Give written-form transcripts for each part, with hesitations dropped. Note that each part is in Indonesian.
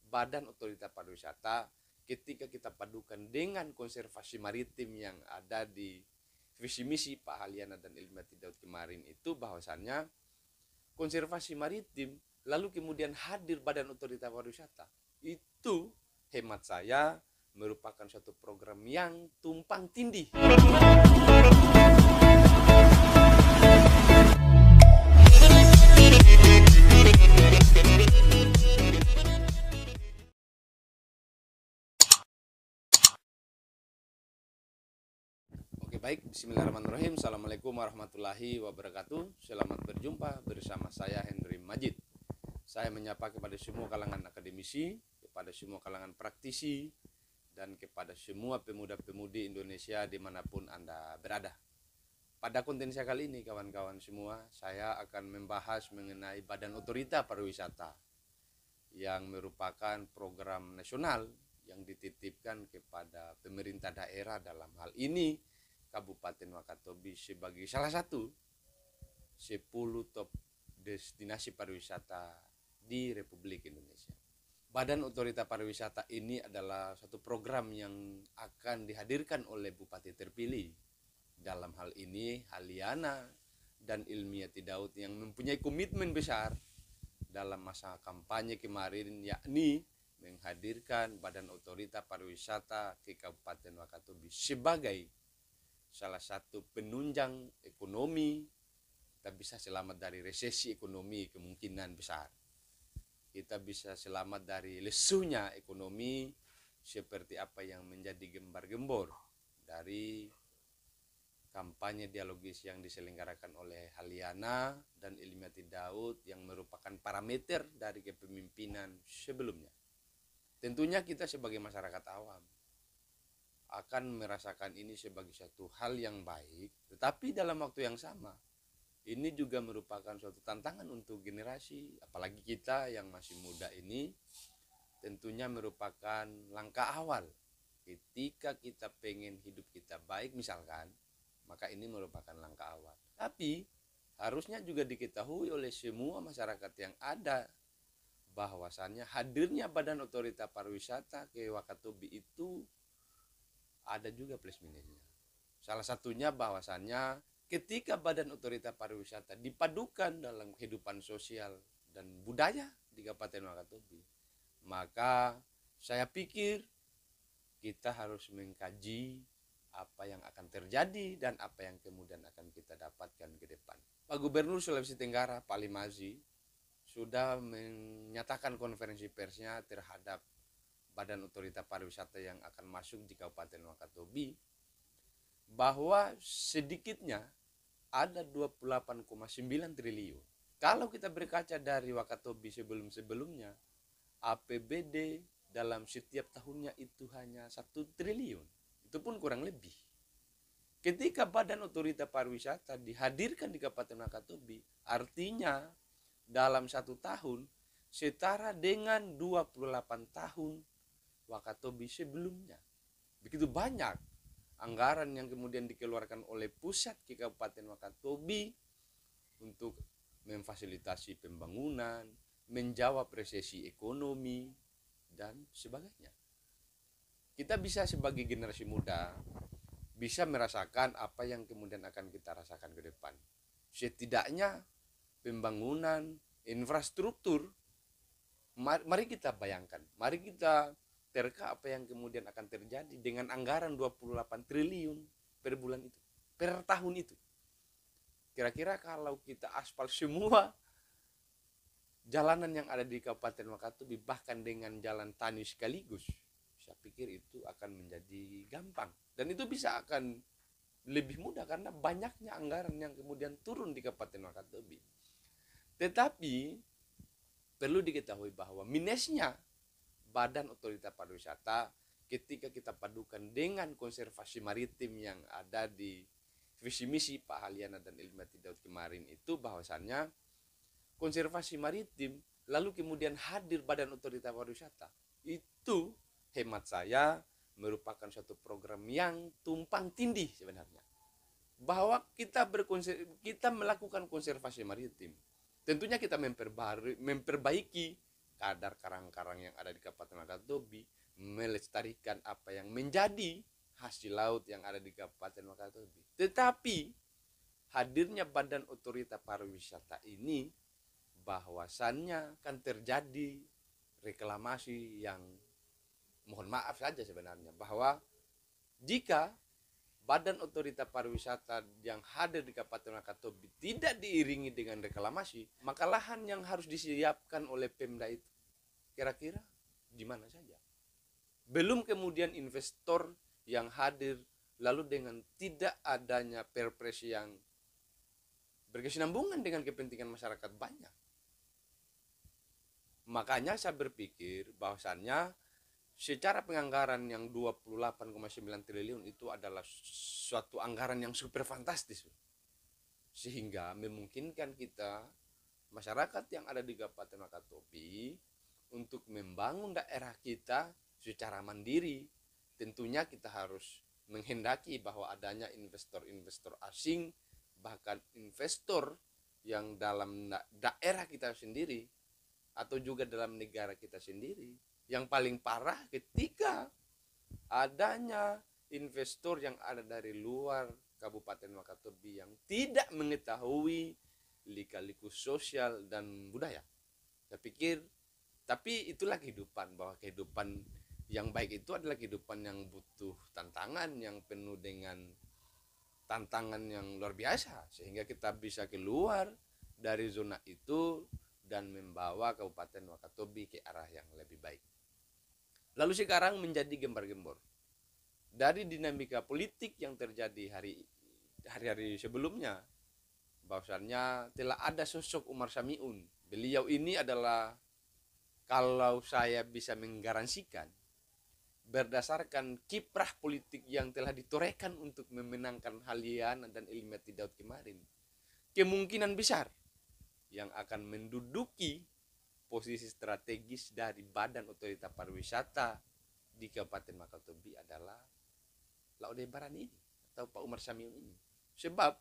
Badan Otorita Pariwisata ketika kita padukan dengan konservasi maritim yang ada di visi misi Pak Haliana dan Ilmiati Daud kemarin itu, bahwasannya konservasi maritim lalu kemudian hadir Badan Otorita Pariwisata, itu hemat saya merupakan suatu program yang tumpang tindih. Oke, baik, bismillahirrahmanirrahim. Assalamualaikum warahmatullahi wabarakatuh. Selamat berjumpa bersama saya Henry Majid. Saya menyapa kepada semua kalangan akademisi, kepada semua kalangan praktisi, dan kepada semua pemuda-pemudi Indonesia dimanapun Anda berada. Pada konten saya kali ini, kawan-kawan semua, saya akan membahas mengenai Badan Otorita Pariwisata yang merupakan program nasional yang dititipkan kepada pemerintah daerah, dalam hal ini Kabupaten Wakatobi, sebagai salah satu 10 top destinasi pariwisata di Republik Indonesia. Badan Otorita Pariwisata ini adalah satu program yang akan dihadirkan oleh Bupati terpilih. Dalam hal ini Haliana dan Ilmiati Daud yang mempunyai komitmen besar dalam masa kampanye kemarin, yakni menghadirkan Badan Otorita Pariwisata ke Kabupaten Wakatobi sebagai salah satu penunjang ekonomi. Kita bisa selamat dari resesi ekonomi kemungkinan besar. Kita bisa selamat dari lesunya ekonomi seperti apa yang menjadi gembar-gembor dari kampanye dialogis yang diselenggarakan oleh Haliana dan Ilmiati Daud yang merupakan parameter dari kepemimpinan sebelumnya. Tentunya kita sebagai masyarakat awam akan merasakan ini sebagai satu hal yang baik, tetapi dalam waktu yang sama ini juga merupakan suatu tantangan untuk generasi, apalagi kita yang masih muda ini. Tentunya merupakan langkah awal ketika kita pengen hidup kita baik misalkan, maka ini merupakan langkah awal. Tapi harusnya juga diketahui oleh semua masyarakat yang ada bahwasannya hadirnya Badan Otorita Pariwisata ke Wakatobi itu ada juga plus minusnya. Salah satunya bahwasannya ketika Badan Otorita Pariwisata dipadukan dalam kehidupan sosial dan budaya di Kabupaten Wakatobi, maka saya pikir kita harus mengkaji apa yang akan terjadi dan apa yang kemudian akan kita dapatkan ke depan. Pak Gubernur Sulawesi Tenggara, Pak Limazi, sudah menyatakan konferensi persnya terhadap Badan Otorita Pariwisata yang akan masuk di Kabupaten Wakatobi, bahwa sedikitnya ada 28,9 triliun. Kalau kita berkaca dari Wakatobi sebelum-sebelumnya, APBD dalam setiap tahunnya itu hanya 1 triliun. Itu pun kurang lebih. Ketika Badan Otorita Pariwisata dihadirkan di Kabupaten Wakatobi, artinya dalam 1 tahun setara dengan 28 tahun Wakatobi sebelumnya. Begitu banyak anggaran yang kemudian dikeluarkan oleh pusat ke Kabupaten Wakatobi untuk memfasilitasi pembangunan, menjawab resesi ekonomi, dan sebagainya. Kita bisa sebagai generasi muda bisa merasakan apa yang kemudian akan kita rasakan ke depan. Setidaknya pembangunan infrastruktur, mari kita bayangkan, mari kita terka apa yang kemudian akan terjadi dengan anggaran 28 triliun per bulan itu, per tahun itu. Kira-kira kalau kita aspal semua jalanan yang ada di Kabupaten Wakatobi, bahkan dengan jalan tani sekaligus, saya pikir itu akan menjadi gampang. Dan itu bisa akan lebih mudah karena banyaknya anggaran yang kemudian turun di Kabupaten Wakatobi. Tetapi perlu diketahui bahwa minusnya Badan Otorita Pariwisata ketika kita padukan dengan konservasi maritim yang ada di visi misi Pak Haliana dan Ilmiati Daud kemarin itu, bahwasannya konservasi maritim lalu kemudian hadir Badan Otorita Pariwisata, itu hemat saya merupakan suatu program yang tumpang tindih sebenarnya. Bahwa kita melakukan konservasi maritim, tentunya kita memperbaiki kadar karang-karang yang ada di Kabupaten Wakatobi, melestarikan apa yang menjadi hasil laut yang ada di Kabupaten Wakatobi. Tetapi hadirnya Badan Otorita Pariwisata ini bahwasannya kan terjadi reklamasi yang mohon maaf saja sebenarnya, bahwa jika Badan Otorita Pariwisata yang hadir di Kabupaten Wakatobi tidak diiringi dengan reklamasi, maka lahan yang harus disiapkan oleh Pemda itu kira-kira di mana saja. Belum kemudian investor yang hadir, lalu dengan tidak adanya perpres yang berkesinambungan dengan kepentingan masyarakat banyak. Makanya saya berpikir bahwasannya secara penganggaran yang 28,9 triliun itu adalah suatu anggaran yang super fantastis, sehingga memungkinkan kita masyarakat yang ada di Kabupaten Wakatobi untuk membangun daerah kita secara mandiri. Tentunya kita harus menghendaki bahwa adanya investor-investor asing, bahkan investor yang dalam daerah kita sendiri atau juga dalam negara kita sendiri. Yang paling parah ketika adanya investor yang ada dari luar Kabupaten Wakatobi yang tidak mengetahui lika-liku sosial dan budaya. Saya pikir, tapi itulah kehidupan, bahwa kehidupan yang baik itu adalah kehidupan yang butuh tantangan, yang penuh dengan tantangan yang luar biasa, sehingga kita bisa keluar dari zona itu dan membawa Kabupaten Wakatobi ke arah yang lebih baik. Lalu sekarang menjadi gembar-gembor dari dinamika politik yang terjadi hari-hari sebelumnya, bahwasannya telah ada sosok Umar Samiun. Beliau ini adalah, kalau saya bisa menggaransikan, berdasarkan kiprah politik yang telah ditorehkan untuk memenangkan Haliana dan Ilmiati Daud kemarin, kemungkinan besar yang akan menduduki posisi strategis dari Badan Otorita Pariwisata di Kabupaten Wakatobi adalah Laudebaran ini atau Pak Umar Samiun ini. Sebab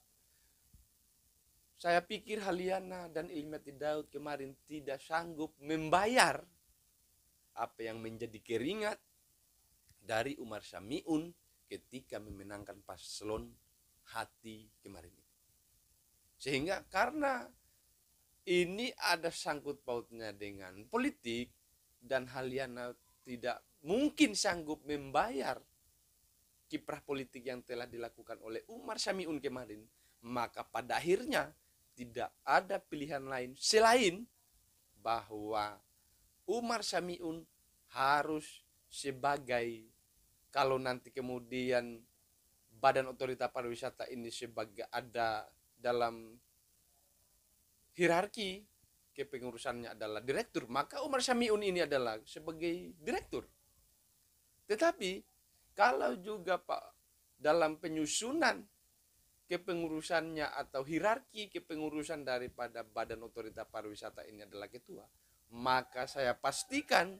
saya pikir Haliana dan Ilmiati Daud kemarin tidak sanggup membayar apa yang menjadi keringat dari Umar Samiun ketika memenangkan paslon hati kemarin itu. Sehingga karena ini ada sangkut pautnya dengan politik dan Haliana tidak mungkin sanggup membayar kiprah politik yang telah dilakukan oleh Umar Samiun kemarin, maka pada akhirnya tidak ada pilihan lain selain bahwa Umar Samiun harus sebagai, kalau nanti kemudian Badan Otorita Pariwisata ini sebagai ada dalam hierarki kepengurusannya adalah direktur, maka Umar Samiun ini adalah sebagai direktur. Tetapi kalau juga Pak dalam penyusunan kepengurusannya atau hierarki kepengurusan daripada Badan Otorita Pariwisata ini adalah ketua, maka saya pastikan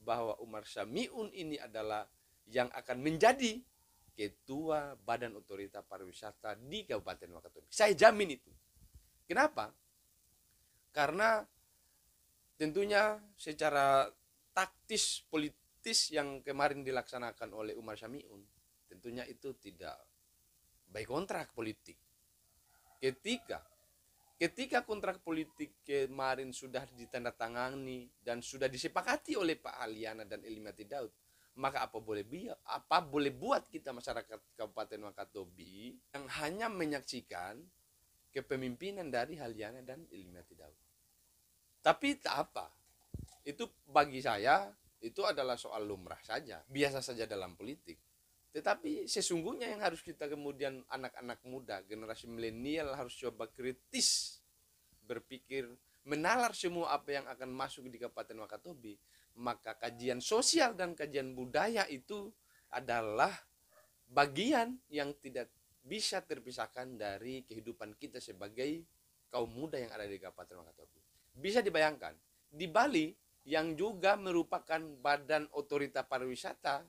bahwa Umar Samiun ini adalah yang akan menjadi ketua Badan Otorita Pariwisata di Kabupaten Wakatobi. Saya jamin itu. Kenapa? Karena tentunya secara taktis politis yang kemarin dilaksanakan oleh Umar Samiun, tentunya itu tidak baik kontrak politik. Ketika kontrak politik kemarin sudah ditandatangani dan sudah disepakati oleh Pak Haliana dan Ilmiati Daud, maka apa boleh buat kita masyarakat Kabupaten Wakatobi yang hanya menyaksikan kepemimpinan dari Haliana dan Ilmiati Daud. Tapi tak apa, itu bagi saya itu adalah soal lumrah saja, biasa saja dalam politik. Tetapi sesungguhnya yang harus kita kemudian anak-anak muda, generasi milenial harus coba kritis berpikir, menalar semua apa yang akan masuk di Kabupaten Wakatobi. Maka kajian sosial dan kajian budaya itu adalah bagian yang tidak bisa terpisahkan dari kehidupan kita sebagai kaum muda yang ada di Kabupaten Wakatobi. Bisa dibayangkan, di Bali yang juga merupakan Badan Otorita Pariwisata,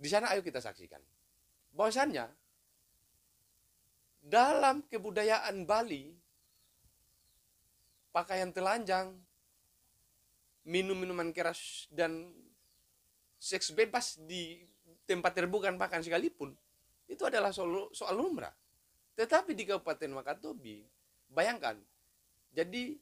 di sana ayo kita saksikan bahwasannya dalam kebudayaan Bali, pakaian telanjang minum minuman keras dan seks bebas di tempat terbuka bahkan sekalipun, itu adalah soal lumrah. Tetapi di Kabupaten Wakatobi, bayangkan, jadi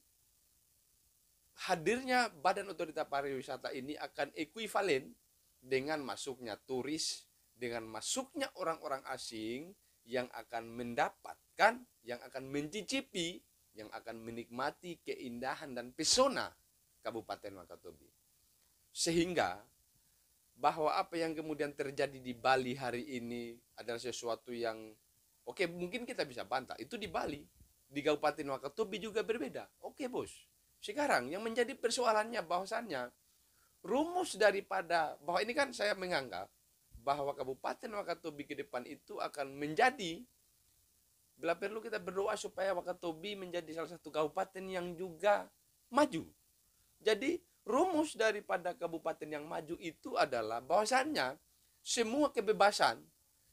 hadirnya Badan Otorita Pariwisata ini akan ekuivalen dengan masuknya turis, dengan masuknya orang-orang asing yang akan mendapatkan, yang akan mencicipi, yang akan menikmati keindahan dan pesona Kabupaten Wakatobi. Sehingga bahwa apa yang kemudian terjadi di Bali hari ini adalah sesuatu yang oke, mungkin kita bisa bantah. Itu di Bali, di Kabupaten Wakatobi juga berbeda. Oke, bos. Sekarang yang menjadi persoalannya bahwasannya rumus daripada bahwa ini kan saya menganggap bahwa Kabupaten Wakatobi ke depan itu akan menjadi, bila perlu kita berdoa supaya Wakatobi menjadi salah satu kabupaten yang juga maju. Jadi rumus daripada kabupaten yang maju itu adalah bahwasannya semua kebebasan,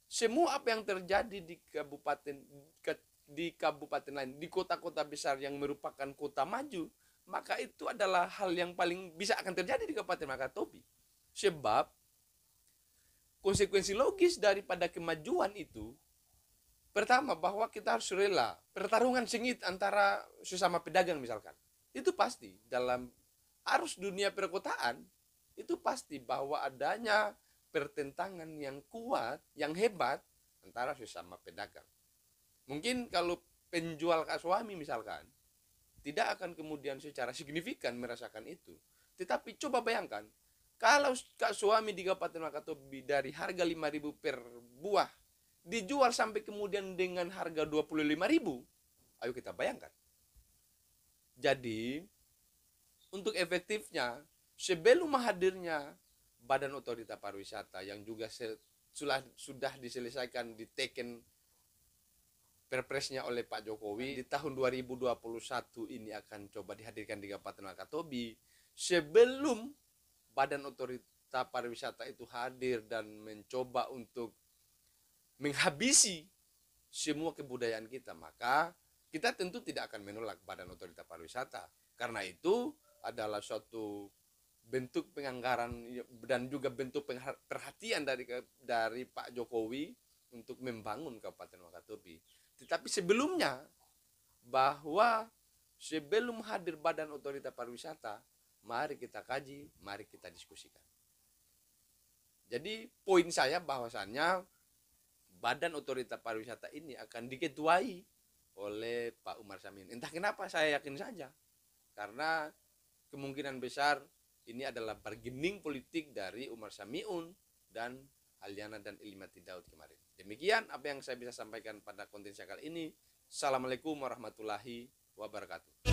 semua apa yang terjadi di kabupaten lain, di kota-kota besar yang merupakan kota maju, maka itu adalah hal yang paling bisa akan terjadi di Kabupaten Wakatobi. Sebab konsekuensi logis daripada kemajuan itu, pertama bahwa kita harus rela pertarungan sengit antara sesama pedagang misalkan. Itu pasti dalam arus dunia perkotaan, itu pasti bahwa adanya pertentangan yang kuat, yang hebat antara sesama pedagang. Mungkin kalau penjual kasuami misalkan, tidak akan kemudian secara signifikan merasakan itu. Tetapi coba bayangkan, kalau kasuami di Kabupaten Wakatobi dari harga 5.000 per buah, dijual sampai kemudian dengan harga 25.000, ayo kita bayangkan. Jadi, untuk efektifnya, sebelum hadirnya Badan Otorita Pariwisata yang juga sudah diselesaikan, diteken perpresnya oleh Pak Jokowi di tahun 2021 ini akan coba dihadirkan di Kabupaten Wakatobi. Sebelum Badan Otorita Pariwisata itu hadir dan mencoba untuk menghabisi semua kebudayaan kita, maka kita tentu tidak akan menolak Badan Otorita Pariwisata. Karena itu adalah suatu bentuk penganggaran dan juga bentuk perhatian dari Pak Jokowi untuk membangun Kabupaten Wakatobi. Tetapi sebelumnya, bahwa sebelum hadir Badan Otorita Pariwisata, mari kita kaji, mari kita diskusikan. Jadi poin saya bahwasannya Badan Otorita Pariwisata ini akan diketuai oleh Pak Umar Samin. Entah kenapa saya yakin saja, karena kemungkinan besar ini adalah bargaining politik dari Umar Samiun dan Aliana dan Ilmati Daud kemarin. Demikian apa yang saya bisa sampaikan pada konten saya kali ini. Assalamualaikum warahmatullahi wabarakatuh.